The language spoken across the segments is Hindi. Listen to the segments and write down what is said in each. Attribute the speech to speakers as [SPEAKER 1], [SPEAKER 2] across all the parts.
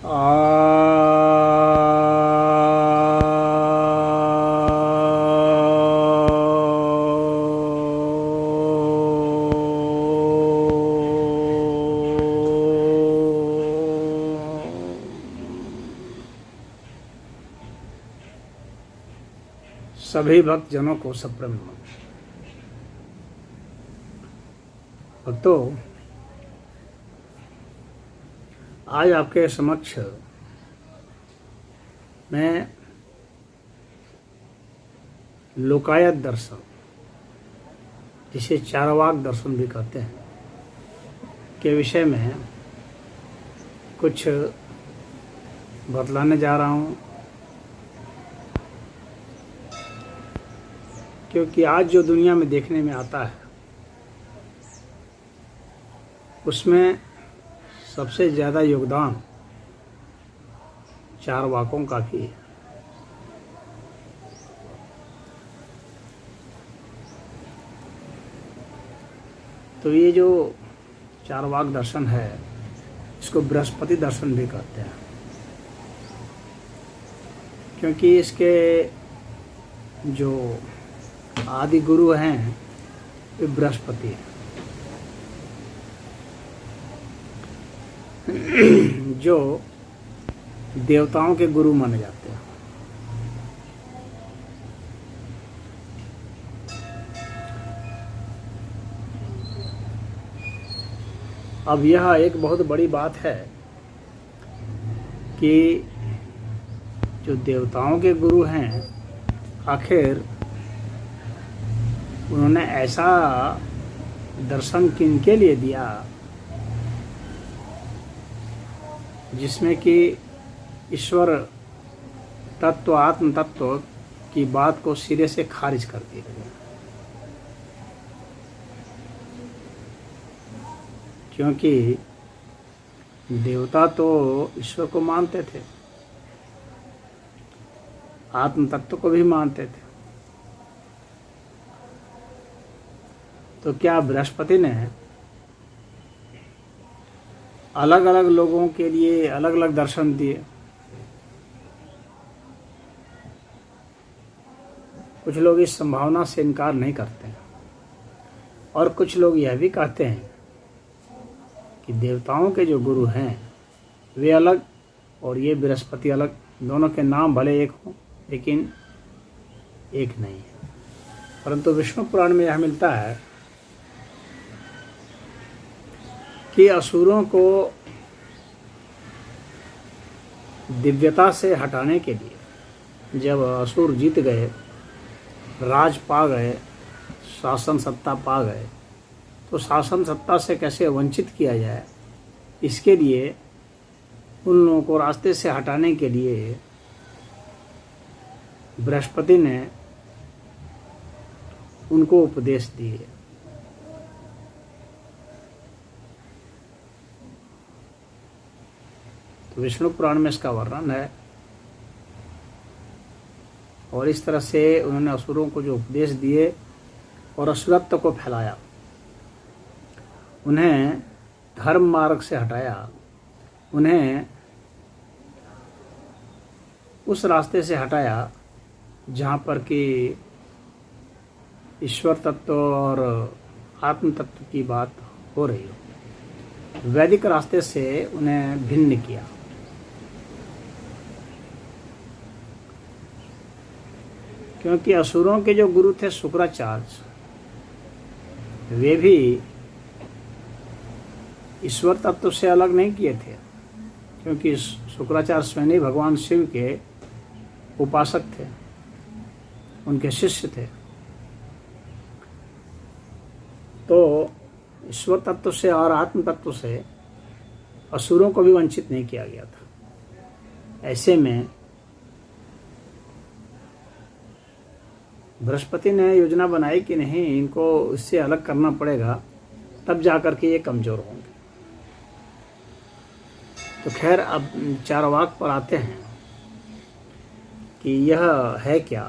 [SPEAKER 1] आ सभी भक्त जनों को सप्रेम नमन। भक्तों, आज आपके समक्ष मैं लोकायत दर्शन, जिसे चारवाक दर्शन भी कहते हैं, के विषय में कुछ बतलाने जा रहा हूँ। क्योंकि आज जो दुनिया में देखने में आता है उसमें सबसे ज़्यादा योगदान चारवाकों का भी है। तो ये जो चारवाक दर्शन है, इसको बृहस्पति दर्शन भी कहते हैं, क्योंकि इसके जो आदि गुरु हैं वे बृहस्पति हैं, जो देवताओं के गुरु माने जाते हैं। अब यह एक बहुत बड़ी बात है कि जो देवताओं के गुरु हैं, आखिर उन्होंने ऐसा दर्शन किनके लिए दिया जिसमें कि ईश्वर तत्व, आत्म तत्व की बात को सिरे से खारिज कर दिया गया। क्योंकि देवता तो ईश्वर को मानते थे, आत्म तत्व को भी मानते थे। तो क्या बृहस्पति ने अलग अलग लोगों के लिए अलग अलग दर्शन दिए? कुछ लोग इस संभावना से इनकार नहीं करते हैं, और कुछ लोग यह भी कहते हैं कि देवताओं के जो गुरु हैं वे अलग और ये बृहस्पति अलग, दोनों के नाम भले एक हों लेकिन एक नहीं है। परंतु विष्णु पुराण में यह मिलता है कि असुरों को दिव्यता से हटाने के लिए जब असुर जीत गए, राज पा गए, शासन सत्ता पा गए, तो शासन सत्ता से कैसे वंचित किया जाए, इसके लिए उन लोगों को रास्ते से हटाने के लिए बृहस्पति ने उनको उपदेश दिए। तो विष्णु पुराण में इसका वर्णन है, और इस तरह से उन्होंने असुरों को जो उपदेश दिए और असुरत्व को फैलाया, उन्हें धर्म मार्ग से हटाया, उन्हें उस रास्ते से हटाया जहाँ पर कि ईश्वर तत्व और आत्म तत्व की बात हो रही हो। वैदिक रास्ते से उन्हें भिन्न किया। क्योंकि असुरों के जो गुरु थे शुक्राचार्य, वे भी ईश्वर तत्व से अलग नहीं किए थे, क्योंकि शुक्राचार्य स्वयं भगवान शिव के उपासक थे, उनके शिष्य थे। तो ईश्वर तत्व से और आत्म तत्व से असुरों को भी वंचित नहीं किया गया था। ऐसे में बृहस्पति ने योजना बनाई कि नहीं, इनको इससे अलग करना पड़ेगा, तब जाकर के ये कमजोर होंगे। तो खैर, अब चारवाक पर आते हैं कि यह है क्या।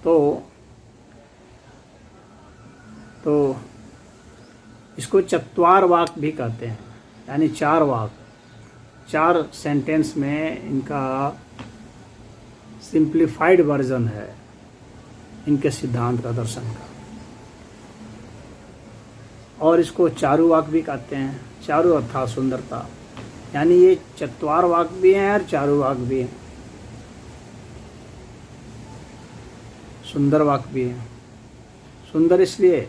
[SPEAKER 1] तो इसको चत्वार वाक भी कहते हैं, यानी चार वाक। 4 सेंटेंस में इनका सिंप्लीफाइड वर्जन है इनके सिद्धांत का, दर्शन का। और इसको चारुवाक भी कहते हैं। चारु अर्थात सुंदरता, यानी ये चत्वार वाक भी हैं और चारुवाक भी हैं, सुंदर वाक भी हैं। सुंदर इसलिए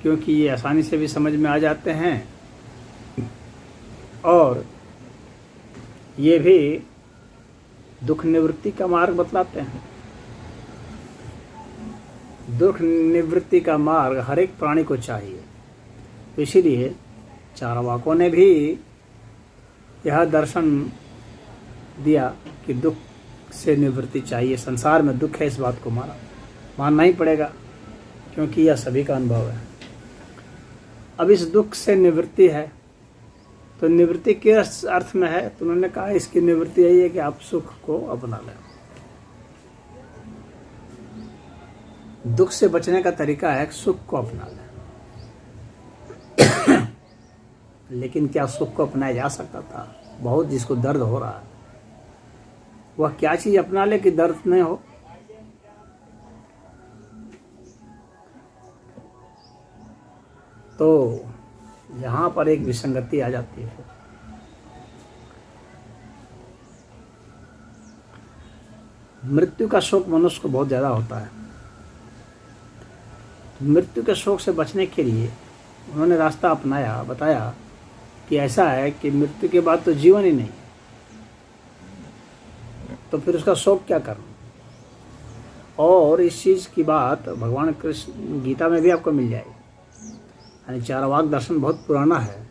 [SPEAKER 1] क्योंकि ये आसानी से भी समझ में आ जाते हैं और ये भी दुख निवृत्ति का मार्ग बतलाते हैं। दुख निवृत्ति का मार्ग हर एक प्राणी को चाहिए, तो इसीलिए चारवाकों ने भी यह दर्शन दिया कि दुख से निवृत्ति चाहिए। संसार में दुख है, इस बात को मानना ही पड़ेगा, क्योंकि यह सभी का अनुभव है। अब इस दुख से निवृत्ति है, तो निवृत्ति किस अर्थ में है? तो उन्होंने कहा इसकी निवृत्ति यही है कि आप सुख को अपना लें। दुख से बचने का तरीका है सुख को अपना लें। लेकिन क्या सुख को अपनाया जा सकता था? बहुत जिसको दर्द हो रहा है वह क्या चीज अपना ले कि दर्द नहीं हो? तो यहां पर एक विसंगति आ जाती है। मृत्यु का शोक मनुष्य को बहुत ज्यादा होता है। मृत्यु के शोक से बचने के लिए उन्होंने रास्ता अपनाया, बताया कि ऐसा है कि मृत्यु के बाद तो जीवन ही नहीं, तो फिर उसका शोक क्या करना। और इस चीज की बात भगवान कृष्ण गीता में भी आपको मिल जाएगी। यानी चारवाक दर्शन बहुत पुराना है।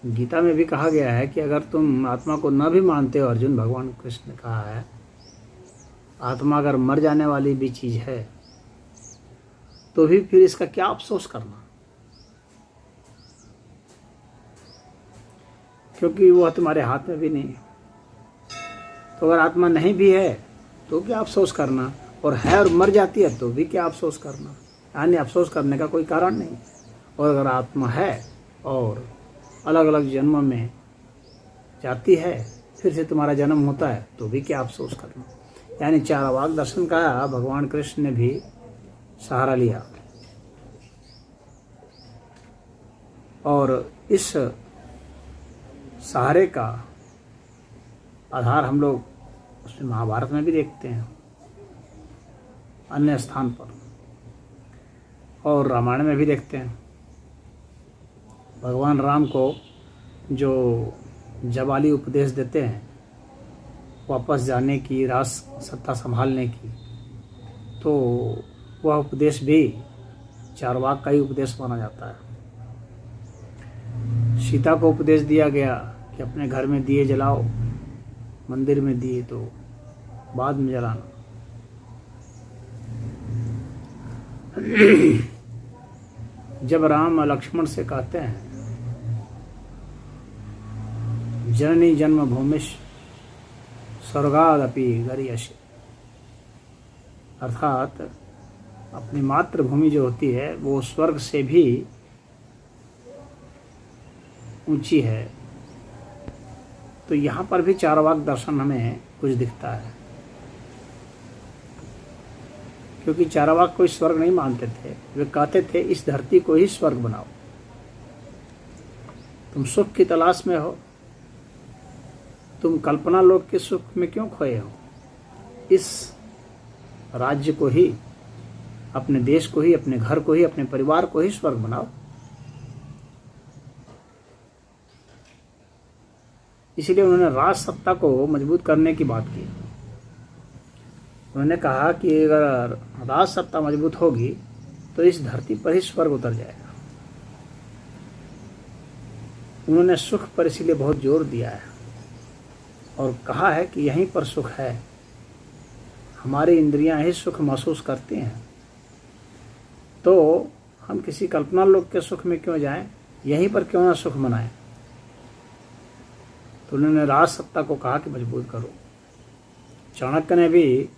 [SPEAKER 1] गीता में भी कहा गया है कि अगर तुम आत्मा को न भी मानते हो, अर्जुन, भगवान कृष्ण ने कहा है, आत्मा अगर मर जाने वाली भी चीज है तो भी फिर इसका क्या अफसोस करना, क्योंकि वह तुम्हारे हाथ में भी नहीं है। तो अगर आत्मा नहीं भी है तो क्या अफसोस करना, और है और मर जाती है तो भी क्या अफसोस करना। यानी अफसोस करने का कोई कारण नहीं। और अगर आत्मा है और अलग अलग जन्मों में जाती है, फिर से तुम्हारा जन्म होता है, तो भी क्या अफसोस करना। यानी चारवाक दर्शन का भगवान कृष्ण ने भी सहारा लिया। और इस सहारे का आधार हम लोग उसमें महाभारत में भी देखते हैं, अन्य स्थान पर, और रामायण में भी देखते हैं। भगवान राम को जो जबाली उपदेश देते हैं वापस जाने की, राज सत्ता संभालने की, तो वह उपदेश भी चारवाक का ही उपदेश माना जाता है। सीता को उपदेश दिया गया कि अपने घर में दिए जलाओ, मंदिर में दिए तो बाद में जलाना। जब राम लक्ष्मण से कहते हैं जननी जन्मभूमिश स्वर्गादपि गरीयसी, अर्थात अपनी मातृभूमि जो होती है वो स्वर्ग से भी ऊंची है। तो यहाँ पर भी चारवाक दर्शन हमें कुछ दिखता है, क्योंकि चारवाक कोई स्वर्ग नहीं मानते थे। वे कहते थे इस धरती को ही स्वर्ग बनाओ। तुम सुख की तलाश में हो, तुम कल्पना लोक के सुख में क्यों खोए हो? इस राज्य को ही, अपने देश को ही, अपने घर को ही, अपने परिवार को ही स्वर्ग बनाओ। इसीलिए उन्होंने राज सत्ता को मजबूत करने की बात की। उन्होंने कहा कि अगर राज सत्ता मजबूत होगी तो इस धरती पर ही स्वर्ग उतर जाएगा। उन्होंने सुख पर इसीलिए बहुत जोर दिया है और कहा है कि यहीं पर सुख है। हमारी इंद्रियां ही सुख महसूस करती हैं, तो हम किसी कल्पना लोक के सुख में क्यों जाएं, यहीं पर क्यों ना सुख मनाएं। तो उन्होंने राज सत्ता को कहा कि मजबूत करो। चाणक्य ने भी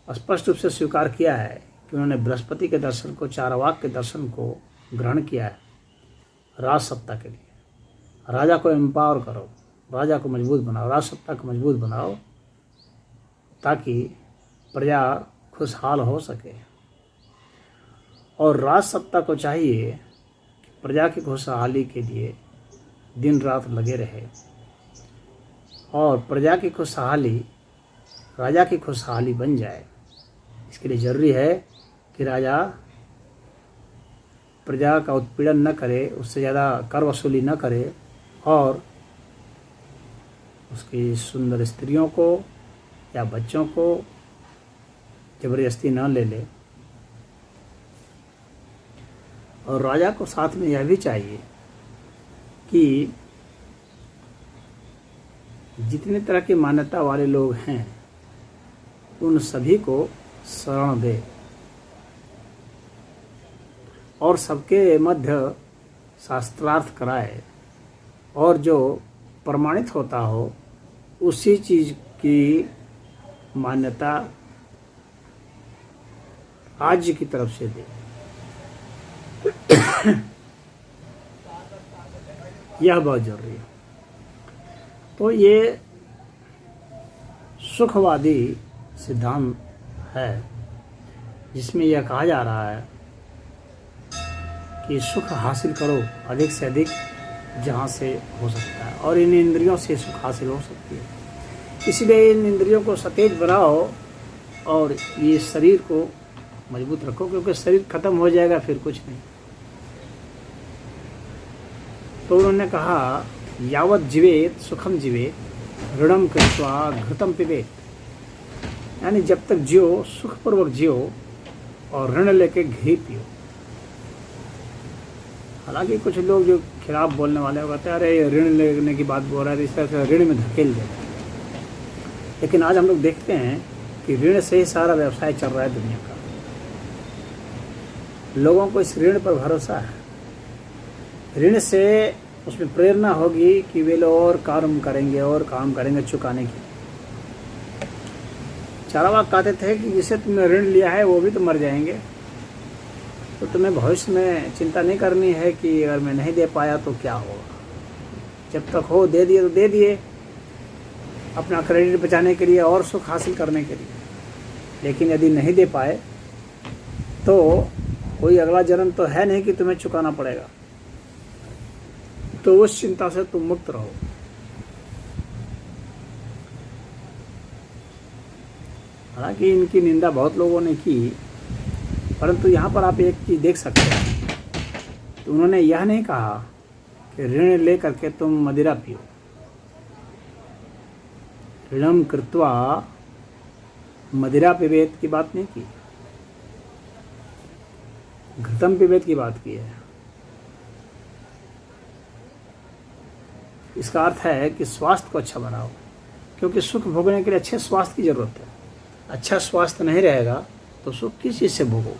[SPEAKER 1] स्पष्ट रूप से स्वीकार किया है कि उन्होंने बृहस्पति के दर्शन को, चारवाक के दर्शन को ग्रहण किया है राज सत्ता के लिए। राजा को एम्पावर करो, राजा को मजबूत बनाओ, राजसत्ता को मजबूत बनाओ, ताकि प्रजा खुशहाल हो सके। और राजसत्ता को चाहिए कि प्रजा की खुशहाली के लिए दिन रात लगे रहे, और प्रजा की खुशहाली राजा की खुशहाली बन जाए। इसके लिए ज़रूरी है कि राजा प्रजा का उत्पीड़न न करे, उससे ज़्यादा कर वसूली न करे, और उसकी सुंदर स्त्रियों को या बच्चों को ज़बरदस्ती न ले ले। और राजा को साथ में यह भी चाहिए कि जितने तरह की मान्यता वाले लोग हैं उन सभी को शरण दे, और सबके मध्य शास्त्रार्थ कराए, और जो प्रमाणित होता हो उसी चीज़ की मान्यता राज्य की तरफ से दे। यह बहुत जरूरी है। तो ये सुखवादी सिद्धांत है जिसमें यह कहा जा रहा है कि सुख हासिल करो अधिक से अधिक जहाँ से हो सकता है, और इन इंद्रियों से सुख हासिल हो सकती है। इसलिए इन इंद्रियों को सतेज बनाओ और ये शरीर को मजबूत रखो, क्योंकि शरीर खत्म हो जाएगा फिर कुछ नहीं। तो उन्होंने कहा यावत जीवेत सुखम जीवेत ऋणम कृत्वा घृतम पिबेत, यानी जब तक जियो सुखपूर्वक जियो और ऋण लेके घी पियो। हालांकि कुछ लोग जो खिलाफ बोलने वाले हो कहते हैं अरे ऋण लेने की बात बोल रहा है, इस तरह से ऋण में धकेल देते हैं। लेकिन आज हम लोग देखते हैं कि ऋण से ही सारा व्यवसाय चल रहा है दुनिया का। लोगों को इस ऋण पर भरोसा है। ऋण से उसमें प्रेरणा होगी कि वे लोग और काम करेंगे चुकाने की। चारावाक कहते थे कि जिसे तुमने ऋण लिया है वो भी तो मर जाएंगे, तो तुम्हें भविष्य में चिंता नहीं करनी है कि अगर मैं नहीं दे पाया तो क्या होगा। जब तक हो दे दिए तो दे दिए, अपना क्रेडिट बचाने के लिए और सुख हासिल करने के लिए। लेकिन यदि नहीं दे पाए तो कोई अगला जन्म तो है नहीं कि तुम्हें चुकाना पड़ेगा, तो उस चिंता से तुम मुक्त रहो। हालांकि इनकी निंदा बहुत लोगों ने की, परंतु यहाँ पर आप एक चीज़ देख सकते हैं। तो उन्होंने यह नहीं कहा कि ऋण ले करके तुम मदिरा पियो। ऋणम कृत्वा मदिरा पिबेत की बात नहीं की, घृतम पिबेत की बात की है। इसका अर्थ है कि स्वास्थ्य को अच्छा बनाओ, क्योंकि सुख भोगने के लिए अच्छे स्वास्थ्य की जरूरत है। अच्छा स्वास्थ्य नहीं रहेगा तो सुख किस चीज़ से भोगो।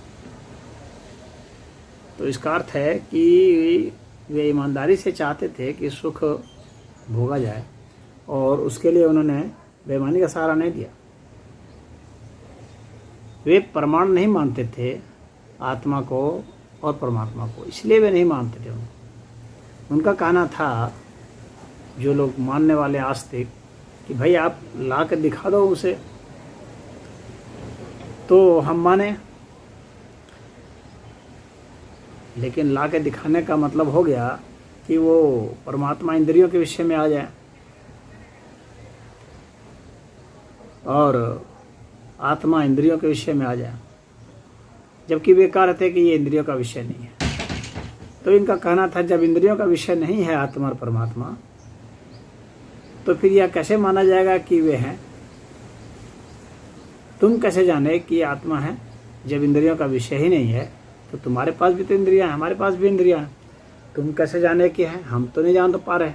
[SPEAKER 1] तो इसका अर्थ है कि वे ईमानदारी से चाहते थे कि सुख भोगा जाए, और उसके लिए उन्होंने बेईमानी का सहारा नहीं दिया। वे प्रमाण नहीं मानते थे आत्मा को और परमात्मा को, इसलिए वे नहीं मानते थे उनका कहना था, जो लोग मानने वाले आस्तिक, कि भाई आप ला कर दिखा दो उसे तो हम माने। लेकिन ला के दिखाने का मतलब हो गया कि वो परमात्मा इंद्रियों के विषय में आ जाए और आत्मा इंद्रियों के विषय में आ जाए, जबकि वे कह रहे थे कि ये इंद्रियों का विषय नहीं है। तो इनका कहना था जब इंद्रियों का विषय नहीं है आत्मा और परमात्मा, तो फिर यह कैसे माना जाएगा कि वे हैं। तुम कैसे जाने कि आत्मा है जब इंद्रियों का विषय ही नहीं है। तो तुम्हारे पास भी तो इंद्रियां हैं, हमारे पास भी इंद्रियां हैं, तुम कैसे जाने कि हैं, हम तो नहीं जान तो पा रहे।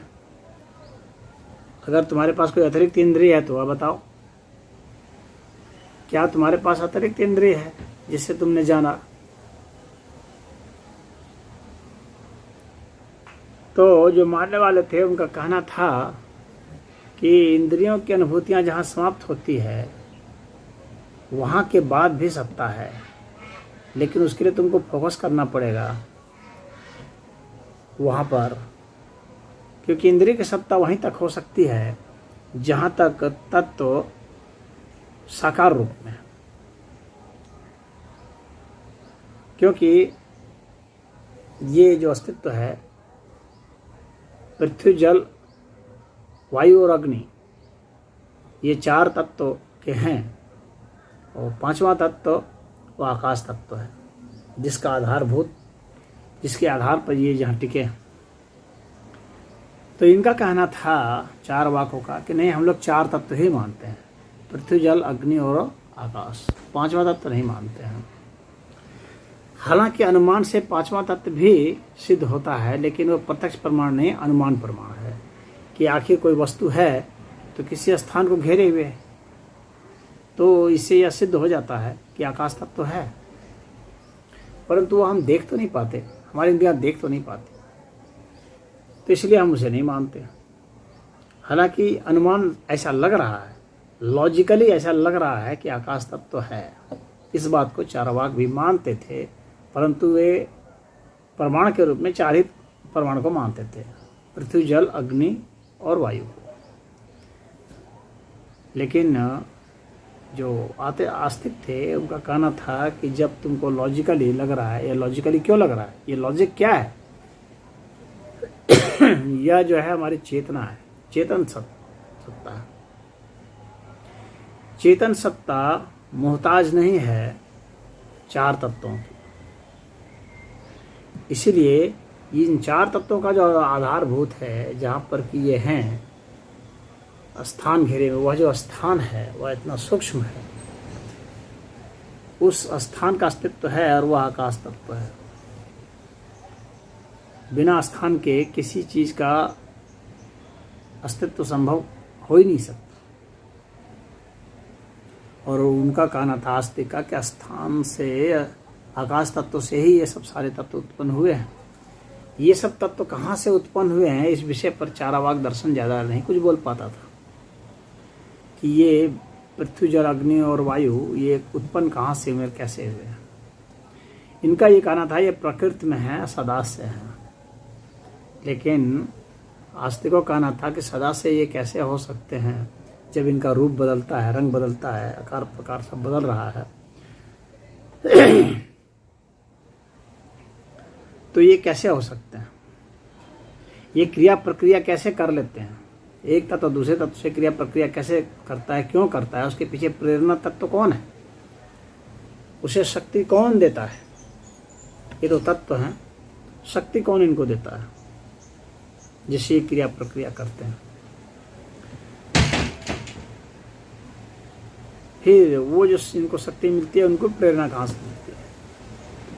[SPEAKER 1] अगर तुम्हारे पास कोई अतिरिक्त इंद्रिय है तो वह बताओ, क्या तुम्हारे पास अतिरिक्त इंद्रिय है जिससे तुमने जाना। तो जो मानने वाले थे उनका कहना था कि इंद्रियों की अनुभूतियां जहाँ समाप्त होती है वहाँ के बाद भी सत्ता है, लेकिन उसके लिए तुमको फोकस करना पड़ेगा वहाँ पर क्योंकि इंद्रिय की सत्ता वहीं तक हो सकती है जहाँ तक तत्व साकार रूप में, क्योंकि ये जो अस्तित्व है पृथ्वी, जल, वायु और अग्नि, ये 4 तत्व के हैं, और 5वां तत्व वो आकाश तत्व है, जिसका आधारभूत, जिसके आधार पर ये जहाँ टिके हैं। तो इनका कहना था चारवाकों का कि नहीं, हम लोग 4 तत्व ही मानते हैं, पृथ्वी, जल, अग्नि और आकाश, 5वां तत्व नहीं मानते हैं। हालांकि अनुमान से 5वां तत्व भी सिद्ध होता है, लेकिन वो प्रत्यक्ष प्रमाण नहीं, अनुमान प्रमाण है कि आखिर कोई वस्तु है तो किसी स्थान को घेरे हुए, तो इससे यह सिद्ध हो जाता है कि आकाश तत्व है, परंतु वो हम देख तो नहीं पाते, हमारी इंद्रियां देख तो नहीं पाती, तो इसलिए हम उसे नहीं मानते। हालांकि अनुमान ऐसा लग रहा है, लॉजिकली ऐसा लग रहा है कि आकाश तत्व है। इस बात को चारवाक भी मानते थे, परंतु वे प्रमाण के रूप में 4 ही प्रमाण को मानते थे, पृथ्वी, जल, अग्नि और वायु को। लेकिन जो आस्तिक थे उनका कहना था कि जब तुमको लॉजिकली लग रहा है, ये लॉजिकली क्यों लग रहा है, ये लॉजिक क्या है? यह जो है हमारी चेतना है, चेतन सत्ता है। चेतन सत्ता मोहताज नहीं है 4 तत्वों की, इसलिए इन 4 तत्वों का जो आधारभूत है, जहाँ पर कि ये हैं स्थान घेरे में, वह जो स्थान है वह इतना सूक्ष्म है, उस स्थान का अस्तित्व है और वह आकाश तत्व है। बिना स्थान के किसी चीज का अस्तित्व संभव हो ही नहीं सकता। और उनका कहना था आस्तिक का कि स्थान से, आकाश तत्व से ही ये सब सारे तत्व उत्पन्न हुए हैं। ये सब तत्व कहाँ से उत्पन्न हुए हैं, इस विषय पर चारवाक दर्शन ज़्यादा नहीं कुछ बोल पाता था कि ये पृथ्वी, जल, अग्नि और वायु ये उत्पन्न कहाँ से हुए, कैसे हुए हैं। इनका ये कहना था ये प्रकृति में है, सदा से है। लेकिन आस्तिकों का कहना था कि सदा से ये कैसे हो सकते हैं, जब इनका रूप बदलता है, रंग बदलता है, आकार प्रकार सब बदल रहा है, तो ये कैसे हो सकते हैं, ये क्रिया प्रक्रिया कैसे कर लेते हैं, एक तत्व दूसरे तत्व से क्रिया प्रक्रिया कैसे करता है, क्यों करता है, उसके पीछे प्रेरणा तत्व कौन है, उसे शक्ति कौन देता है। ये तो तत्व हैं, शक्ति कौन इनको देता है जिससे ये क्रिया प्रक्रिया करते हैं। फिर वो जो इनको शक्ति मिलती है, उनको प्रेरणा कहाँ से मिलती है।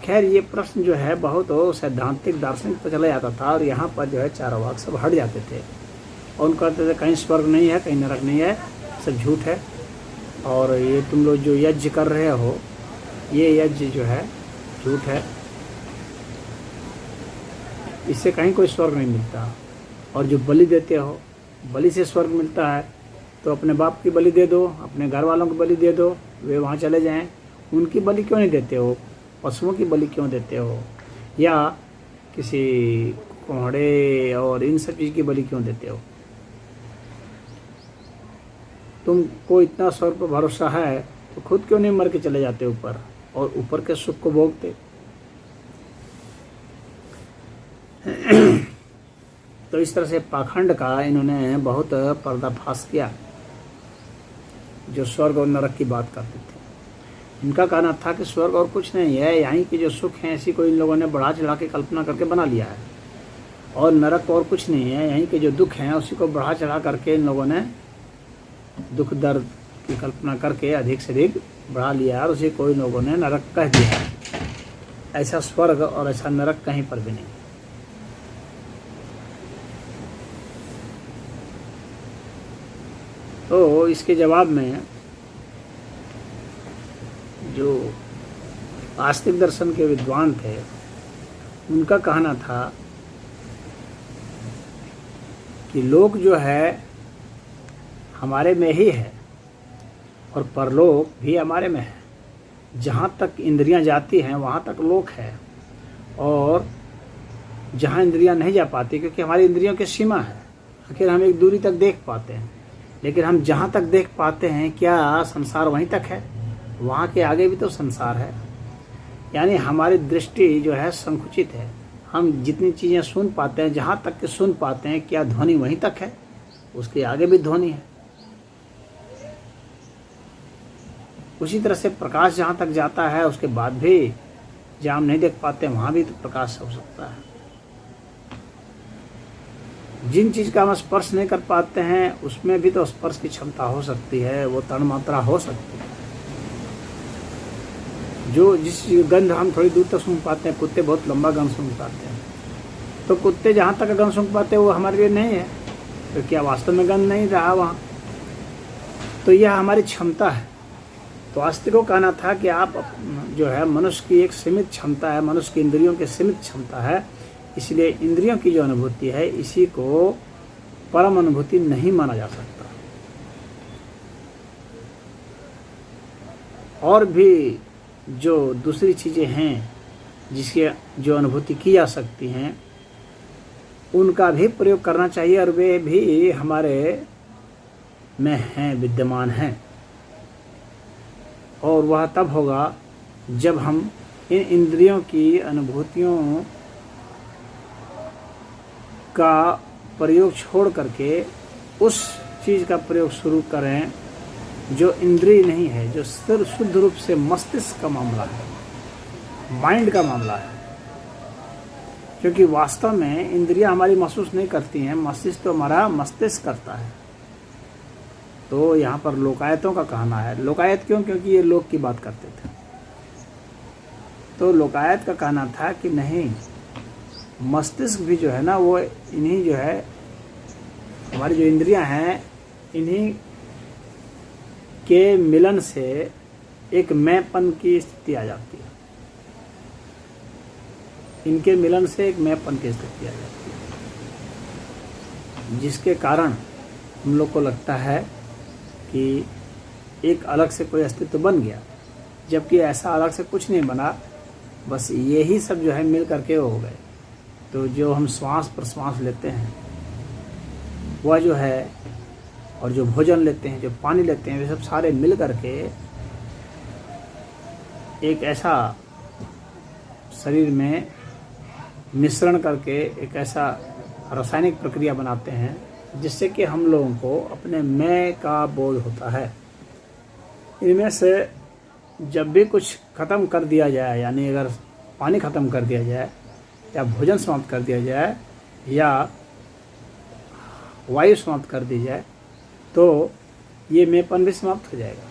[SPEAKER 1] खैर ये प्रश्न जो है बहुत सैद्धांतिक दार्शनिक पर चला जाता था, और यहाँ पर जो है चारवाक सब हट जाते थे और उनको कहते थे कहीं स्वर्ग नहीं है, कहीं नरक नहीं है, सब झूठ है, और ये तुम लोग जो यज्ञ कर रहे हो, ये यज्ञ जो है झूठ है, इससे कहीं कोई स्वर्ग नहीं मिलता। और जो बलि देते हो, बलि से स्वर्ग मिलता है, तो अपने बाप की बलि दे दो, अपने घर वालों की बलि दे दो, वे वहाँ चले जाएं। उनकी बलि क्यों नहीं देते हो, पशुओं की बलि क्यों देते हो, या किसी कोहड़े और इन सब चीज़ की बलि क्यों देते हो। तुमको इतना स्वर्ग पर भरोसा है तो खुद क्यों नहीं मर के चले जाते ऊपर, और ऊपर के सुख को भोगते। तो इस तरह से पाखंड का इन्होंने बहुत पर्दाफाश किया, जो स्वर्ग और नरक की बात करते थे। इनका कहना था कि स्वर्ग और कुछ नहीं है, यहीं के जो सुख हैं ऐसी को इन लोगों ने बढ़ा चढ़ा के कल्पना करके बना लिया है, और नरक और कुछ नहीं है, यहीं के जो दुख हैं उसी को बढ़ा चढ़ा करके इन लोगों ने दुख दर्द की कल्पना करके अधिक से अधिक बढ़ा लिया है, और उसे कोई लोगों ने नरक कह दिया है। ऐसा स्वर्ग और ऐसा नरक कहीं पर भी नहीं। तो इसके जवाब में जो आस्तिक दर्शन के विद्वान थे, उनका कहना था कि लोक जो है हमारे में ही है, और परलोक भी हमारे में है। जहाँ तक इंद्रियां जाती हैं वहाँ तक लोक है, और जहाँ इंद्रियां नहीं जा पाती, क्योंकि हमारी इंद्रियों की सीमा है। आखिर हम एक दूरी तक देख पाते हैं, लेकिन हम जहाँ तक देख पाते हैं क्या संसार वहीं तक है? वहाँ के आगे भी तो संसार है। यानी हमारी दृष्टि जो है संकुचित है। हम जितनी चीज़ें सुन पाते हैं, जहाँ तक के सुन पाते हैं, क्या ध्वनि वहीं तक है? उसके आगे भी ध्वनि है। उसी तरह से प्रकाश जहाँ तक जाता है, उसके बाद भी जहाँ हम नहीं देख पाते वहाँ भी तो प्रकाश हो सकता है। जिन चीज़ का हम स्पर्श नहीं कर पाते हैं उसमें भी तो स्पर्श की क्षमता हो सकती है, वो तन्मात्रा हो सकती है। जो जिस गंध हम थोड़ी दूर तक सूंघ पाते हैं, कुत्ते बहुत लंबा गंध सूंघ पाते हैं, तो कुत्ते जहाँ तक गंध सूंघ पाते हैं वो हमारे लिए नहीं है, तो क्या वास्तव में गंध नहीं रहा वहाँ? तो यह हमारी क्षमता है। तो आस्तिकों का कहना था कि आप जो है मनुष्य की एक सीमित क्षमता है, मनुष्य की इंद्रियों की सीमित क्षमता है, इसलिए इंद्रियों की जो अनुभूति है इसी को परम अनुभूति नहीं माना जा सकता। और भी जो दूसरी चीज़ें हैं जिसकी जो अनुभूति की जा सकती हैं उनका भी प्रयोग करना चाहिए, और वे भी हमारे में हैं, विद्यमान हैं। और वह तब होगा जब हम इन इंद्रियों की अनुभूतियों का प्रयोग छोड़ करके उस चीज़ का प्रयोग शुरू करें जो इंद्रिय नहीं है, जो शुद्ध रूप से मस्तिष्क का मामला है, माइंड का मामला है। क्योंकि वास्तव में इंद्रियां हमारी महसूस नहीं करती हैं, मस्तिष्क तो हमारा मस्तिष्क करता है। तो यहाँ पर लोकायतों का कहना है, लोकायत क्यों? क्योंकि ये लोक की बात करते थे। तो लोकायत का कहना था कि नहीं, मस्तिष्क भी जो है ना वो इन्हीं जो है हमारी जो इंद्रियां हैं इन्हीं के मिलन से एक मैंपन की स्थिति आ जाती है। इनके मिलन से एक मैंपन की स्थिति आ जाती है, जिसके कारण हम लोग को लगता है कि एक अलग से कोई अस्तित्व बन गया, जबकि ऐसा अलग से कुछ नहीं बना, बस यही सब जो है मिल करके हो गए। तो जो हम श्वास प्रश्वास लेते हैं वह जो है, और जो भोजन लेते हैं, जो पानी लेते हैं, वे सब सारे मिल करके एक ऐसा शरीर में मिश्रण करके एक ऐसा रासायनिक प्रक्रिया बनाते हैं जिससे कि हम लोगों को अपने मैं का बोध होता है। इनमें से जब भी कुछ ख़त्म कर दिया जाए, यानी अगर पानी ख़त्म कर दिया जाए या भोजन समाप्त कर दिया जाए या वायु समाप्त कर दी जाए, तो ये मैंपन भी समाप्त हो जाएगा।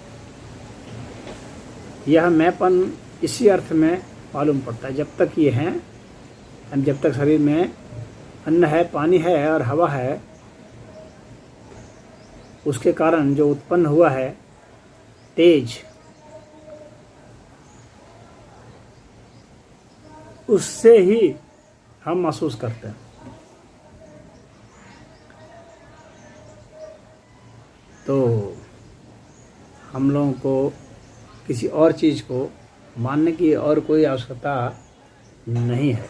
[SPEAKER 1] यह मैंपन इसी अर्थ में मालूम पड़ता है, जब तक ये हैं, जब तक शरीर में अन्न है, पानी है और हवा है, उसके कारण जो उत्पन्न हुआ है तेज, उससे ही हम महसूस करते हैं। तो हम लोगों को किसी और चीज़ को मानने की और कोई आवश्यकता नहीं है,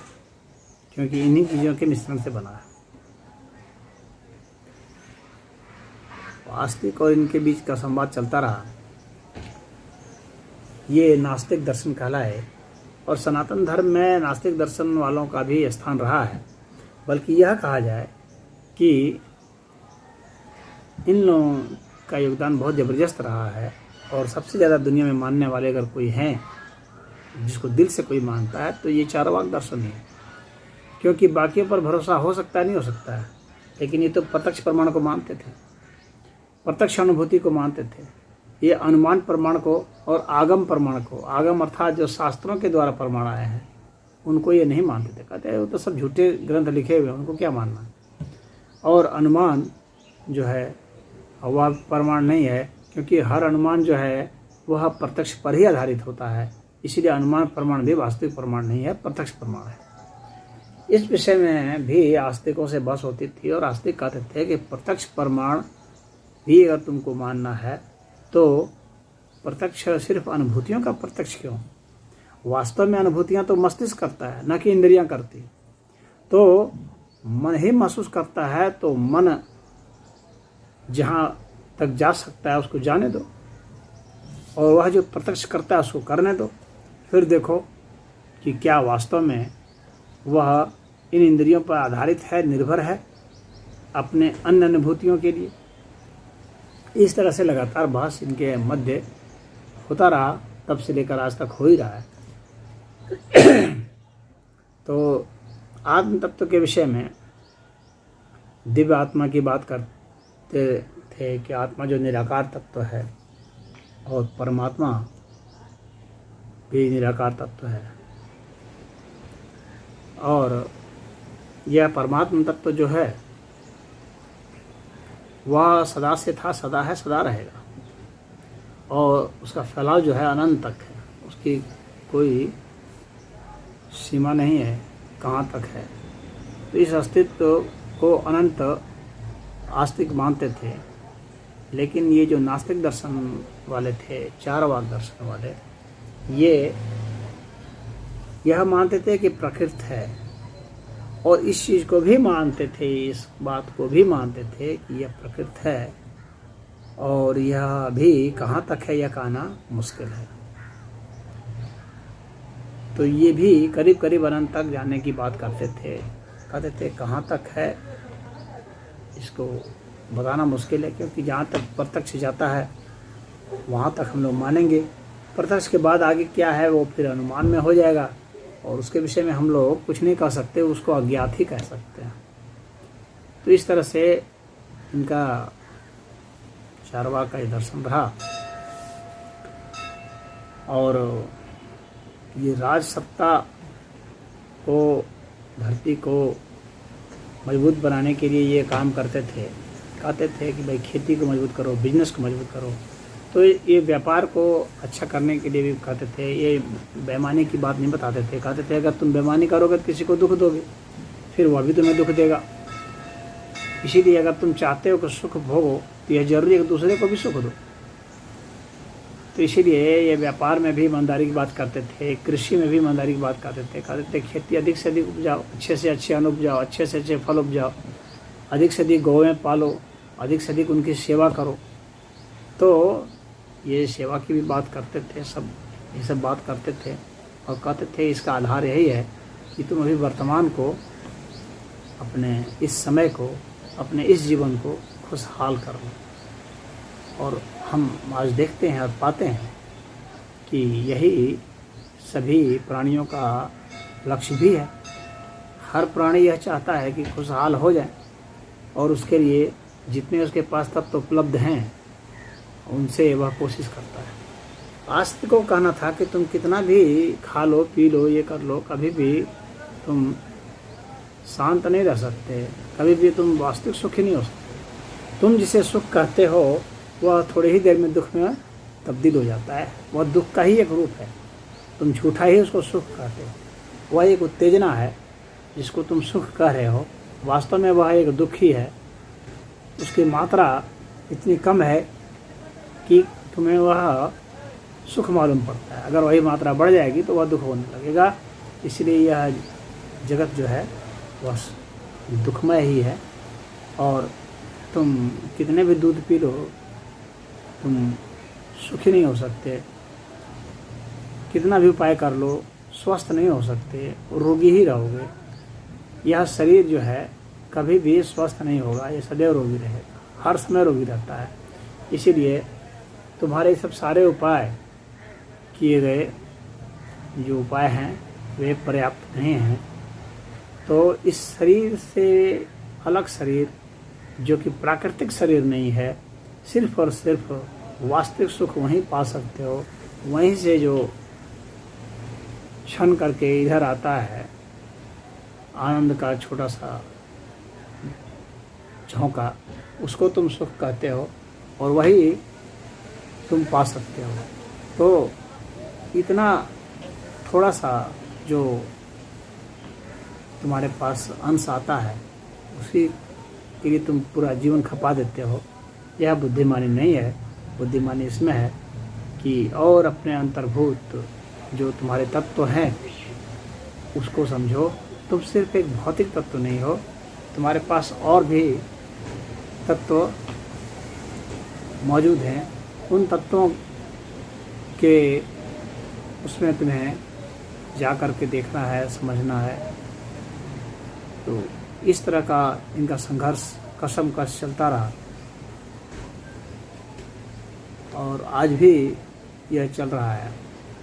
[SPEAKER 1] क्योंकि इन्हीं चीज़ों के मिश्रण से बना है। आस्तिक और इनके बीच का संवाद चलता रहा, ये नास्तिक दर्शन कहलाए, और सनातन धर्म में नास्तिक दर्शन वालों का भी स्थान रहा है। बल्कि यह कहा जाए कि इन लोगों का योगदान बहुत ज़बरदस्त रहा है, और सबसे ज़्यादा दुनिया में मानने वाले अगर कोई हैं, जिसको दिल से कोई मानता है, तो ये चारवाक दर्शन है। क्योंकि बाकियों पर भरोसा हो सकता है, नहीं हो सकता है, लेकिन ये तो प्रत्यक्ष प्रमाण को मानते थे, प्रत्यक्ष अनुभूति को मानते थे। ये अनुमान प्रमाण को और आगम प्रमाण को, आगम अर्थात जो शास्त्रों के द्वारा प्रमाण आए हैं, उनको ये नहीं मानते थे। कहते हैं वो तो सब झूठे ग्रंथ लिखे हुए हैं, उनको क्या मानना। और अनुमान जो है वह प्रमाण नहीं है, क्योंकि हर अनुमान जो है वह प्रत्यक्ष पर ही आधारित होता है। इसीलिए अनुमान प्रमाण भी वास्तविक प्रमाण नहीं है, प्रत्यक्ष प्रमाण है। इस विषय में भी आस्तिकों से बहस होती थी, और आस्तिक कहते थे कि प्रत्यक्ष प्रमाण भी अगर तुमको मानना है तो प्रत्यक्ष सिर्फ अनुभूतियों का प्रत्यक्ष क्यों? वास्तव में अनुभूतियां तो मस्तिष्क करता है, न कि इंद्रियां करती। तो मन ही महसूस करता है, तो मन जहाँ तक जा सकता है उसको जाने दो, और वह जो प्रत्यक्ष करता है उसको करने दो। फिर देखो कि क्या वास्तव में वह इन इंद्रियों पर आधारित है, निर्भर है अपने अन्य अनुभूतियों के लिए। इस तरह से लगातार बहस इनके मध्य होता रहा, तब से लेकर आज तक हो ही रहा है। तो आत्म तत्व के विषय में दिव्य आत्मा की बात करते थे कि आत्मा जो निराकार तत्व है और परमात्मा भी निराकार तत्व है, और यह परमात्मा तत्व जो है वह सदा से था, सदा है, सदा रहेगा, और उसका फैलाव जो है अनंत तक है, उसकी कोई सीमा नहीं है कहाँ तक है। तो इस अस्तित्व को अनंत आस्तिक मानते थे, लेकिन ये जो नास्तिक दर्शन वाले थे, चार वाक दर्शन वाले, ये यह मानते थे कि प्रकृति है, और इस चीज़ को भी मानते थे, इस बात को भी मानते थे कि यह प्रकृति है, और यह भी कहाँ तक है यह कहना मुश्किल है। तो ये भी करीब करीब अनंत तक जाने की बात करते थे, कहते थे कहाँ तक है इसको बताना मुश्किल है, क्योंकि जहाँ तक प्रत्यक्ष जाता है वहाँ तक हम लोग मानेंगे, प्रत्यक्ष के बाद आगे क्या है वो फिर अनुमान में हो जाएगा, और उसके विषय में हम लोग कुछ नहीं कह सकते, उसको अज्ञात ही कह सकते हैं। तो इस तरह से इनका चारवाक का दर्शन रहा, और ये राज सत्ता को, धरती को मजबूत बनाने के लिए ये काम करते थे। कहते थे कि भाई खेती को मजबूत करो, बिजनेस को मजबूत करो। तो ये व्यापार को अच्छा करने के लिए भी कहते थे, ये बेईमानी की बात नहीं बताते थे। कहते थे अगर तुम बेईमानी करोगे तो किसी को दुख दोगे, फिर वह भी तुम्हें दुख देगा। इसीलिए अगर तुम चाहते हो कि सुख भोगो तो यह जरूरी है कि दूसरे को भी सुख दो। तो इसीलिए ये व्यापार में भी ईमानदारी की बात करते थे, कृषि में भी ईमानदारी की बात करते थे। कहते थे खेती अधिक से अधिक उपजाओ, अच्छे से अच्छे अन्न उपजाओ, अच्छे से अच्छे फल उपजाओ, अधिक से अधिक गौएं पालो, अधिक से अधिक उनकी सेवा करो। तो ये सेवा की भी बात करते थे, सब ये सब बात करते थे, और कहते थे इसका आधार यही है कि तुम अभी वर्तमान को, अपने इस समय को, अपने इस जीवन को खुशहाल कर लो। और हम आज देखते हैं और पाते हैं कि यही सभी प्राणियों का लक्ष्य भी है। हर प्राणी यह चाहता है कि खुशहाल हो जाए, और उसके लिए जितने उसके पास तत्व उपलब्ध हैं उनसे वह कोशिश करता है। आस्तिक को कहना था कि तुम कितना भी खा लो, पी लो, ये कर लो, कभी भी तुम शांत नहीं रह सकते, कभी भी तुम वास्तविक सुखी नहीं हो सकते। तुम जिसे सुख कहते हो वह थोड़ी ही देर में दुख में तब्दील हो जाता है। वह दुख का ही एक रूप है, तुम झूठा ही उसको सुख कहते हो। वह एक उत्तेजना है जिसको तुम सुख कह रहे हो, वास्तव में वह एक दुख ही है। उसकी मात्रा इतनी कम है कि तुम्हें वह सुख मालूम पड़ता है। अगर वही मात्रा बढ़ जाएगी तो वह दुख होने लगेगा। इसलिए यह जगत जो है वह दुखमय ही है, और तुम कितने भी दूध पी लो तुम सुखी नहीं हो सकते, कितना भी उपाय कर लो स्वस्थ नहीं हो सकते, रोगी ही रहोगे। यह शरीर जो है कभी भी स्वस्थ नहीं होगा, ये सदैव रोगी रहेगा, हर समय रोगी रहता है। इसीलिए तुम्हारे सब सारे उपाय किए गए जो उपाय हैं वे पर्याप्त नहीं हैं। तो इस शरीर से अलग शरीर जो कि प्राकृतिक शरीर नहीं है, सिर्फ और सिर्फ वास्तविक सुख वहीं पा सकते हो। वहीं से जो क्षण करके इधर आता है आनंद का छोटा सा झोंका, उसको तुम सुख कहते हो, और वही तुम पा सकते हो। तो इतना थोड़ा सा जो तुम्हारे पास अंश आता है उसी के लिए तुम पूरा जीवन खपा देते हो। यह बुद्धिमानी नहीं है। बुद्धिमानी इसमें है कि और अपने अंतर्भूत जो तुम्हारे तत्व हैं उसको समझो, तुम सिर्फ एक भौतिक तत्व नहीं हो, तुम्हारे पास और भी तत्व मौजूद हैं। उन तत्वों के उसमें तुम्हें जा कर के देखना है, समझना है। तो इस तरह का इनका संघर्ष कसमकश चलता रहा और आज भी यह चल रहा है।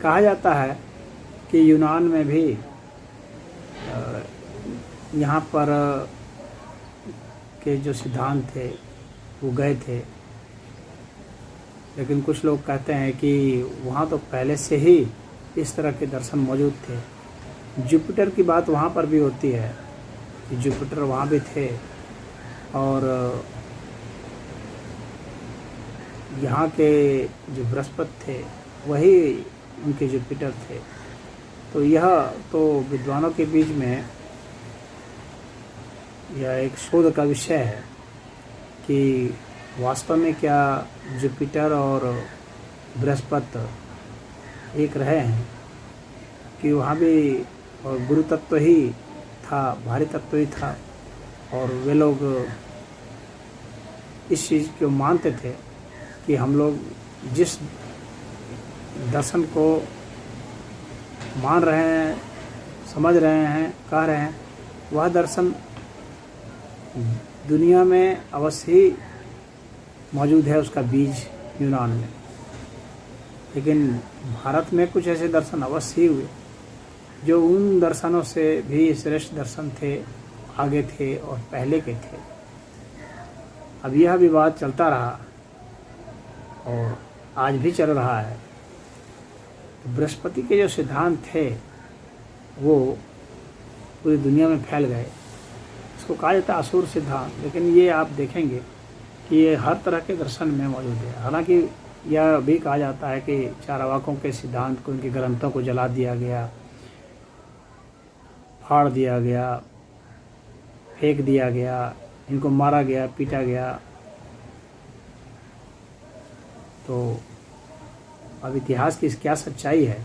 [SPEAKER 1] कहा जाता है कि यूनान में भी यहाँ पर के जो सिद्धांत थे वो गए थे, लेकिन कुछ लोग कहते हैं कि वहाँ तो पहले से ही इस तरह के दर्शन मौजूद थे। जुपिटर की बात वहाँ पर भी होती है कि जुपिटर वहाँ भी थे और यहाँ के जो बृहस्पति थे वही उनके जुपिटर थे। तो यह तो विद्वानों के बीच में यह एक शोध का विषय है कि वास्तव में क्या जुपिटर और बृहस्पति एक रहे हैं, कि वहाँ भी गुरु तत्व ही था, भारी तत्व ही था। और वे लोग इस चीज़ को मानते थे कि हम लोग जिस दर्शन को मान रहे हैं, समझ रहे हैं, कह रहे हैं, वह दर्शन दुनिया में अवश्य ही मौजूद है, उसका बीज यूनान में। लेकिन भारत में कुछ ऐसे दर्शन अवश्य ही हुए जो उन दर्शनों से भी श्रेष्ठ दर्शन थे, आगे थे और पहले के थे। अब यह विवाद चलता रहा और आज भी चल रहा है। बृहस्पति के जो सिद्धांत थे वो पूरी दुनिया में फैल गए। इसको कहा जाता है असुर सिद्धांत, लेकिन ये आप देखेंगे कि ये हर तरह के दर्शन में मौजूद है। हालांकि यह भी कहा जाता है कि चारवाकों के सिद्धांत को, उनके ग्रंथों को जला दिया गया, फाड़ दिया गया, फेंक दिया गया, इनको मारा गया, पीटा गया। तो अब इतिहास की क्या सच्चाई है,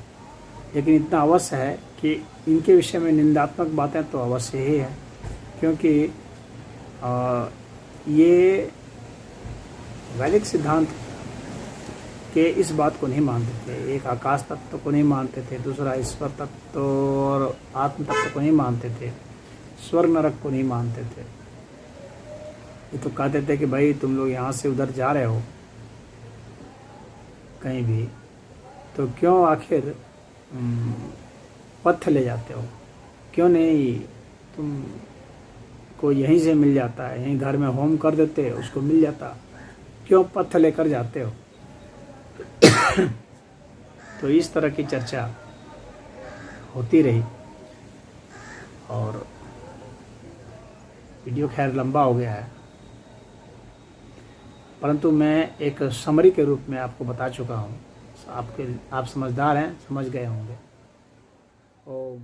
[SPEAKER 1] लेकिन इतना अवश्य है कि इनके विषय में निंदात्मक बातें तो अवश्य ही है, क्योंकि ये वैदिक सिद्धांत के इस बात को नहीं मानते थे। एक आकाश तत्व को नहीं मानते थे, दूसरा ईश्वर तत्व और आत्म तत्व को नहीं मानते थे, स्वर्ग नरक को नहीं मानते थे। ये तो कहते थे कि भाई तुम लोग यहाँ से उधर जा रहे हो कहीं भी, तो क्यों आखिर पथ ले जाते हो, क्यों नहीं तुम को यहीं से मिल जाता है, यहीं घर में होम कर देते, उसको मिल जाता, क्यों पथ लेकर जाते हो। तो इस तरह की चर्चा होती रही और वीडियो खैर लंबा हो गया है, परंतु मैं एक समरी के रूप में आपको बता चुका हूँ। आप समझदार हैं, समझ गए होंगे। ओम